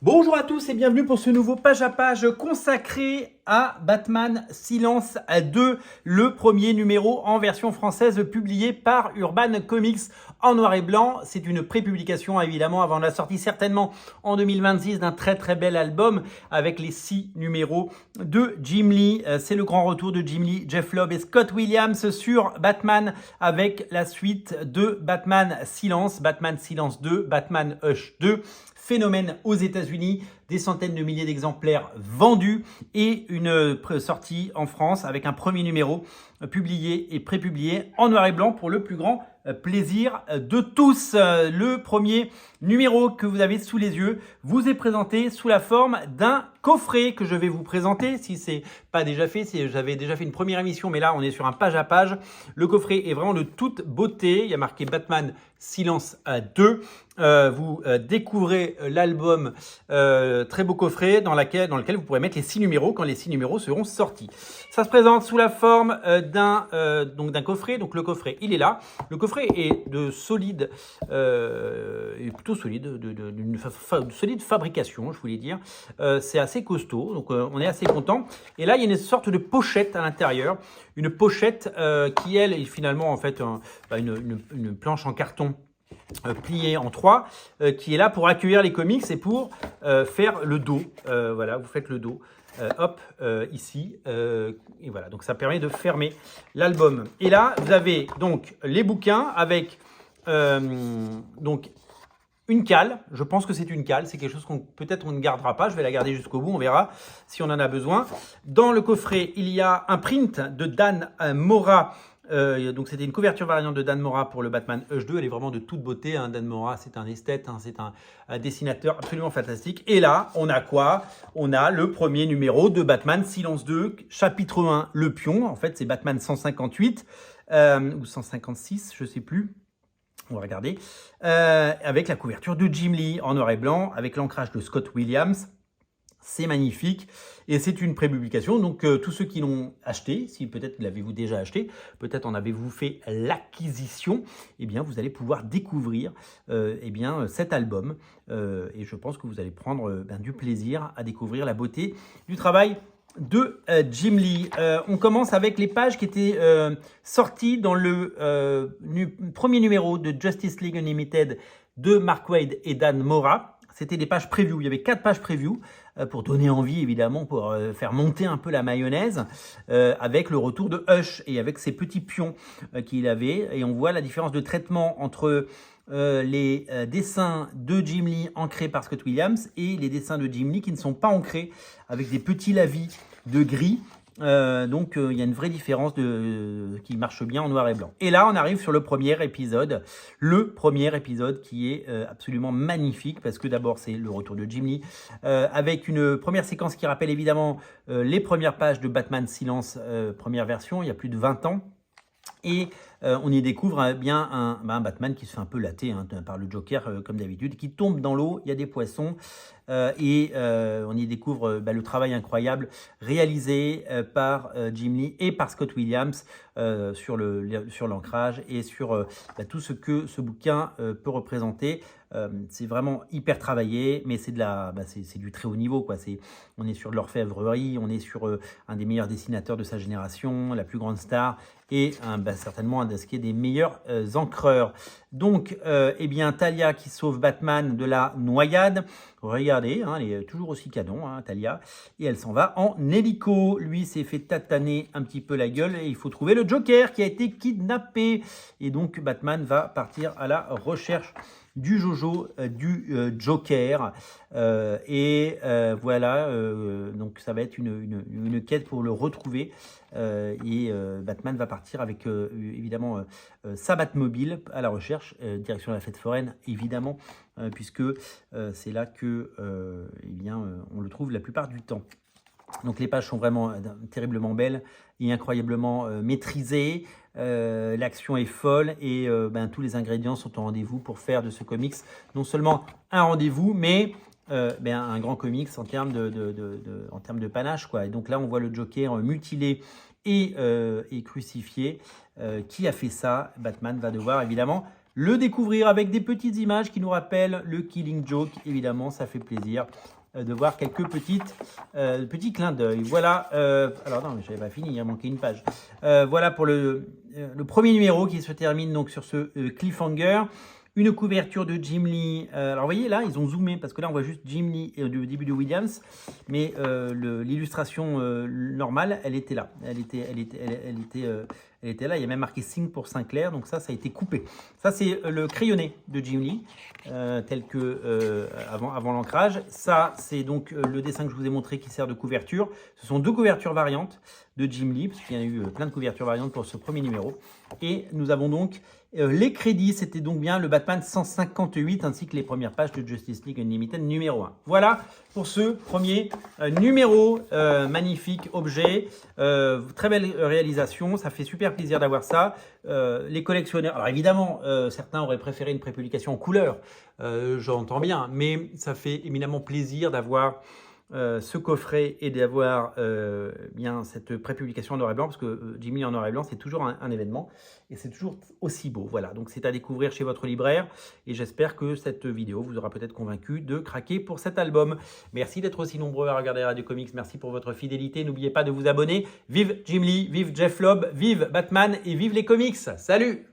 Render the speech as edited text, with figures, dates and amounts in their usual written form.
Bonjour à tous et bienvenue pour ce nouveau page à page consacré à Batman Silence 2, le premier numéro en version française publié par Urban Comics en noir et blanc. C'est une pré-publication évidemment avant la sortie certainement en 2026 d'un très bel album avec les 6 numéros de Jim Lee. C'est le grand retour de Jim Lee, Jeff Loeb et Scott Williams sur Batman avec la suite de Batman Silence 2, Batman Hush 2. Phénomène aux États-Unis, des centaines de milliers d'exemplaires vendus et une sortie en France avec un premier numéro publié et prépublié en noir et blanc pour le plus grand plaisir de tous. Le premier numéro que vous avez sous les yeux vous est présenté sous la forme d'un coffret que je vais vous présenter. Si c'est pas déjà fait, j'avais déjà fait une première émission, mais là on est sur un page à page. Le coffret est vraiment de toute beauté. Il y a marqué Batman Silence 2. Vous découvrez l'album très beau coffret dans lequel vous pourrez mettre les 6 numéros quand les 6 numéros seront sortis. Ça se présente sous la forme d'un coffret. Donc le coffret, il est là. Le coffret est de solide, plutôt solide, d'une solide fabrication, je voulais dire. C'est assez costaud, donc on est assez content. Et là, il y a une sorte de pochette à l'intérieur, une pochette qui elle est finalement en fait une planche en carton plié en 3 qui est là pour accueillir les comics et pour faire le dos. Voilà, vous faites le dos. Ici. Et voilà, donc ça permet de fermer l'album. Et là, vous avez donc les bouquins avec donc une cale. Je pense que c'est une cale. C'est quelque chose qu'on peut-être on ne gardera pas. Je vais la garder jusqu'au bout. On verra si on en a besoin. Dans le coffret, il y a un print de Dan Mora. Donc c'était une couverture variante de Dan Mora pour le Batman Hush 2. Elle est vraiment de toute beauté. Hein. Dan Mora, c'est un esthète, c'est un dessinateur absolument fantastique. Et là, on a quoi? On a le premier numéro de Batman Silence 2, chapitre 1, Le Pion. En fait, c'est Batman 158 ou 156, je ne sais plus. On va regarder. Avec la couverture de Jim Lee en noir et blanc, avec l'ancrage de Scott Williams. C'est magnifique et c'est une pré-publication. Donc, tous ceux qui l'ont acheté, si peut-être l'avez-vous déjà acheté, peut-être en avez-vous fait l'acquisition, eh bien, vous allez pouvoir découvrir cet album. Et je pense que vous allez prendre du plaisir à découvrir la beauté du travail de Jim Lee. On commence avec les pages qui étaient sorties dans le premier numéro de Justice League Unlimited de Mark Waid et Dan Mora. C'était des pages preview. Il y avait 4 pages preview pour donner envie, évidemment, pour faire monter un peu la mayonnaise avec le retour de Hush et avec ses petits pions qu'il avait. Et on voit la différence de traitement entre les dessins de Jim Lee ancrés par Scott Williams et les dessins de Jim Lee qui ne sont pas ancrés avec des petits lavis de gris. Donc il y a une vraie différence qui marche bien en noir et blanc. Et là on arrive sur le premier épisode qui est absolument magnifique parce que d'abord c'est le retour de Jim Lee avec une première séquence qui rappelle évidemment les premières pages de Batman Silence première version il y a plus de 20 ans. Et on y découvre bien un Batman qui se fait un peu latter par le Joker comme d'habitude, qui tombe dans l'eau, il y a des poissons on y découvre le travail incroyable réalisé par Jim Lee et par Scott Williams sur l'ancrage et sur tout ce que ce bouquin peut représenter. C'est vraiment hyper travaillé, mais c'est du très haut niveau, quoi. On est sur de l'orfèvrerie, on est sur un des meilleurs dessinateurs de sa génération, la plus grande star, et certainement un des meilleurs encreurs. Donc, Talia qui sauve Batman de la noyade. Regardez, elle est toujours aussi canon, Talia. Et elle s'en va en hélico. Lui s'est fait tataner un petit peu la gueule et il faut trouver le Joker qui a été kidnappé. Et donc, Batman va partir à la recherche du Jojo, du Joker. Voilà, donc ça va être une quête pour le retrouver. Batman va partir avec évidemment sa Batmobile à la recherche, direction la fête foraine évidemment, puisque c'est là que on le trouve la plupart du temps. Donc les pages sont vraiment terriblement belles et incroyablement maîtrisées. L'action est folle et tous les ingrédients sont au rendez-vous pour faire de ce comics non seulement un rendez-vous, mais un grand comics en termes de panache, quoi. Et donc là, on voit le Joker mutilé et crucifié. Qui a fait ça? Batman va devoir évidemment le découvrir avec des petites images qui nous rappellent le Killing Joke. Évidemment, ça fait plaisir de voir quelques petits clins d'œil. Voilà, alors non, mais j'avais pas fini, il a manqué une page. Voilà pour le premier numéro qui se termine donc sur ce cliffhanger. Une couverture de Jim Lee. Alors, vous voyez, là, ils ont zoomé, parce que là, on voit juste Jim Lee au début de Williams, mais l'illustration normale, elle était là. Elle était là. Il y a même marqué Signe pour Sinclair, donc ça a été coupé. Ça, c'est le crayonné de Jim Lee, tel que avant l'ancrage. Ça, c'est donc le dessin que je vous ai montré qui sert de couverture. Ce sont 2 couvertures variantes de Jim Lee, parce qu'il y a eu plein de couvertures variantes pour ce premier numéro. Et nous avons donc les crédits, c'était donc bien le Batman 158 ainsi que les premières pages de Justice League Unlimited numéro 1. Voilà pour ce premier numéro, magnifique objet, très belle réalisation, ça fait super plaisir d'avoir ça. Les collectionneurs, alors évidemment, certains auraient préféré une prépublication en couleur, j'entends bien, mais ça fait éminemment plaisir d'avoir ce coffret et d'avoir bien cette prépublication en noir et blanc, parce que Jimmy en noir et blanc, c'est toujours un événement et c'est toujours aussi beau. Voilà, donc c'est à découvrir chez votre libraire et j'espère que cette vidéo vous aura peut-être convaincu de craquer pour cet album. Merci d'être aussi nombreux à regarder Radio Comics, merci pour votre fidélité, n'oubliez pas de vous abonner. Vive Jim Lee, vive Jeff Lobb, vive Batman et vive les comics. Salut!